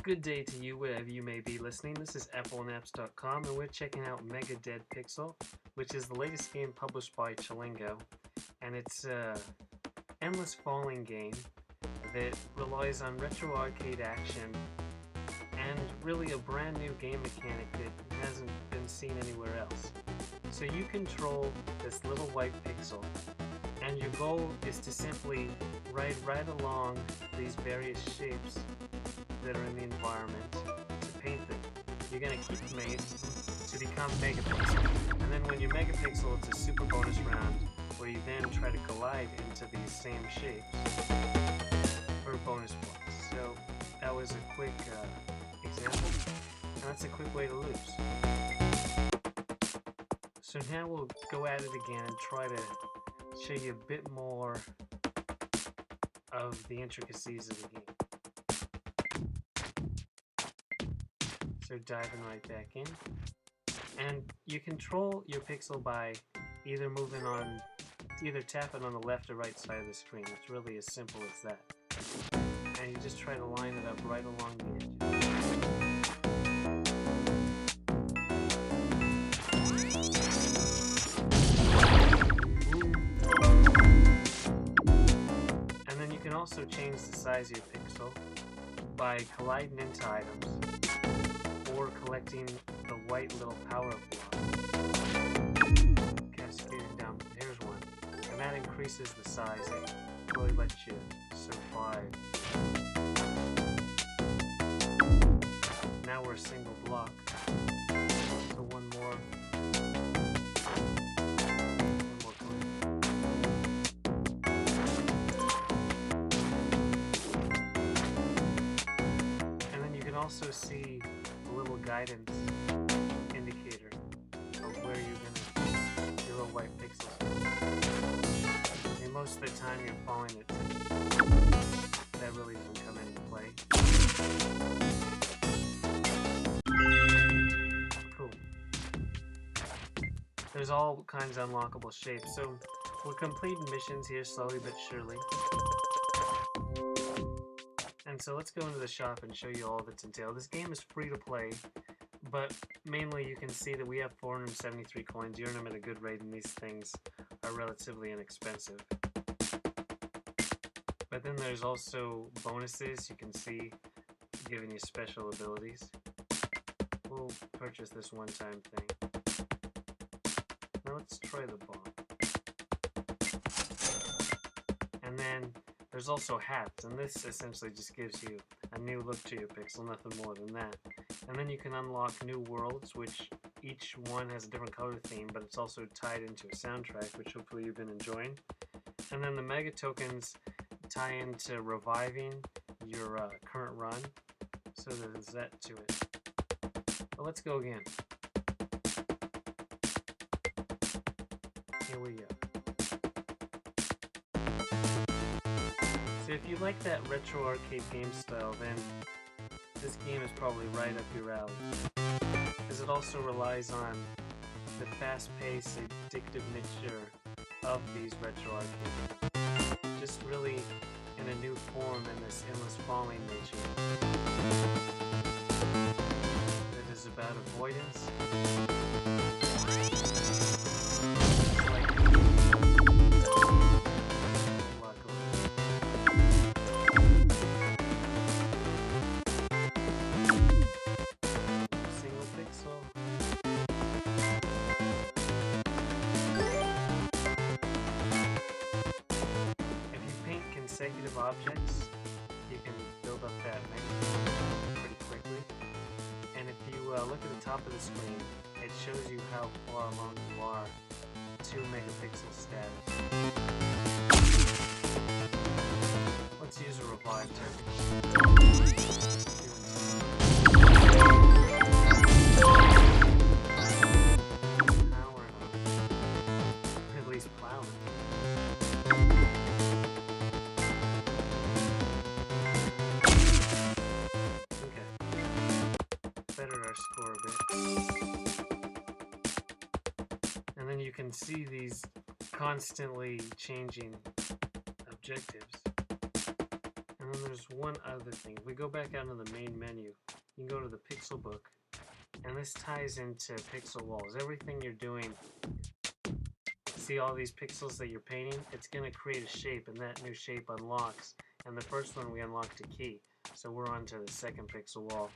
Good day to you, wherever you may be listening. This is applemaps.com, and we're checking out Mega Dead Pixel, which is the latest game published by Chilingo, and it's an endless falling game that relies on retro arcade action and really a brand new game mechanic that hasn't been seen anywhere else. So you control this little white pixel, and your goal is to simply ride right along these various shapes that are in the environment to paint them. You're going to keep them to become megapixel. And then when you're megapixel, it's a super bonus round where you then try to collide into these same shapes for bonus points. So that was a quick example, and that's a quick way to lose. So now we'll go at it again and try to show you a bit more of the intricacies of the game. So diving right back in, and you control your pixel by either tapping on the left or right side of the screen. It's really as simple as that, and you just try to line it up right along the edges. And then you can also change the size of your pixel by colliding into items or collecting the white little power block. Cascading down, here's one. And that increases the size. It really lets you survive. Now we're a single block. So one more. And then you can also see a little guidance indicator of where you're gonna your little white pixels. And most of the time you're following it. That really doesn't come into play. Cool. There's all kinds of unlockable shapes, so we're completing missions here slowly but surely. And so let's go into the shop and show you all that's entailed. This game is free to play, but mainly you can see that we have 473 coins. You earn them at a good rate, and these things are relatively inexpensive. But then there's also bonuses you can see giving you special abilities. We'll purchase this one-time thing. Now let's try the bomb. And then there's also hats, and this essentially just gives you a new look to your pixel, nothing more than that. And then you can unlock new worlds, which each one has a different color theme, but it's also tied into a soundtrack, which hopefully you've been enjoying. And then the mega tokens tie into reviving your current run, so there's that to it. But let's go again. Here we go. So if you like that retro arcade game style, then this game is probably right up your alley, because it also relies on the fast-paced, addictive nature of these retro arcades, just really in a new form in this endless falling nature. It is about avoidance. Consecutive objects, you can build up that menu pretty quickly. And if you look at the top of the screen, it shows you how far along you are to megapixel status. Let's use a revive token. Power up. At least plowing. Our score a bit. And then you can see these constantly changing objectives. And And then there's one other thing. If we go back out to the main menu, you can go to the pixel book, and this ties into pixel walls. Everything you're doing, see all these pixels that you're painting? It's going to create a shape, and that new shape unlocks. And the first one we unlocked a key, so we're on to the second pixel wall.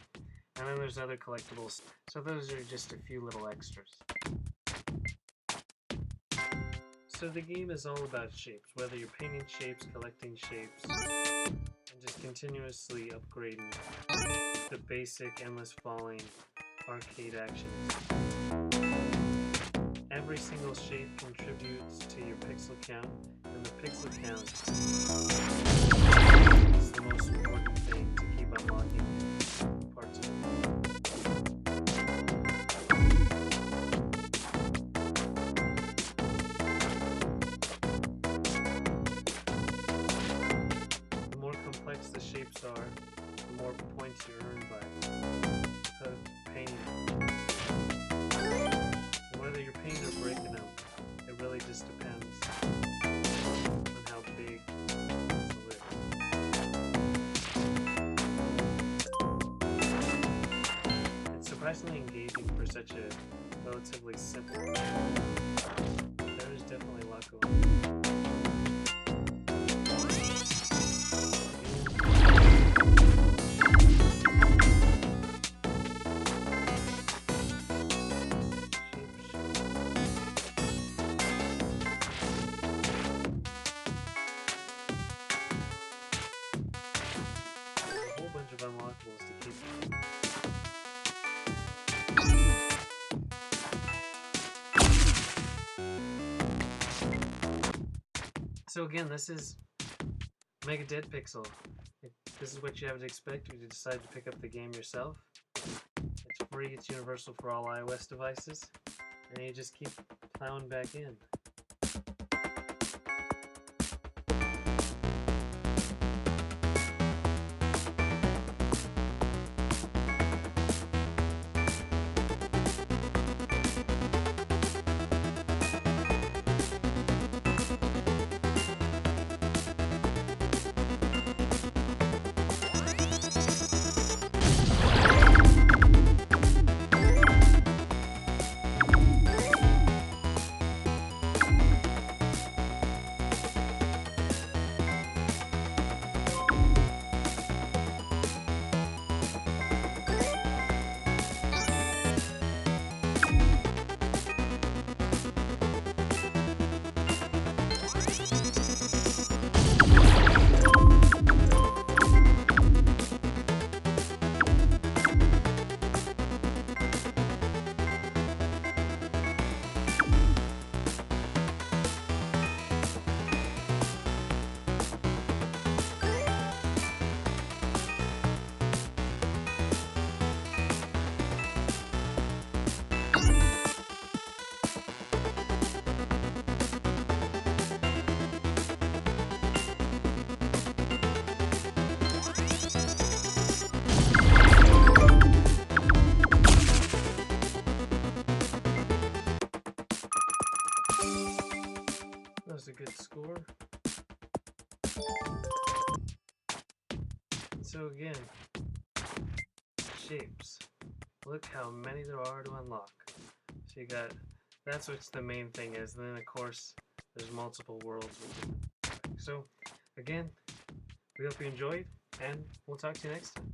And then there's other collectibles, so those are just a few little extras. So the game is all about shapes, whether you're painting shapes, collecting shapes, and just continuously upgrading the basic endless falling arcade actions. Every single shape contributes to your pixel count, and the pixel count is the most important thing to keep unlocking parts of it. The more complex the shapes are, the more points you earn by painting them. And whether you're painting or breaking them, it really just depends on how big the pencil is. It's surprisingly engaging for such a relatively simple game. There is definitely a lot going on. A whole bunch of unlockables to keep. So again, this is Mega Dead Pixel. This is what you have to expect if you decide to pick up the game yourself. It's free, it's universal for all iOS devices, and you just keep plowing back in. That was a good score. So again, shapes. Look how many there are to unlock. So you got, that's what the main thing is. And then of course, there's multiple worlds. So again, we hope you enjoyed, and we'll talk to you next time.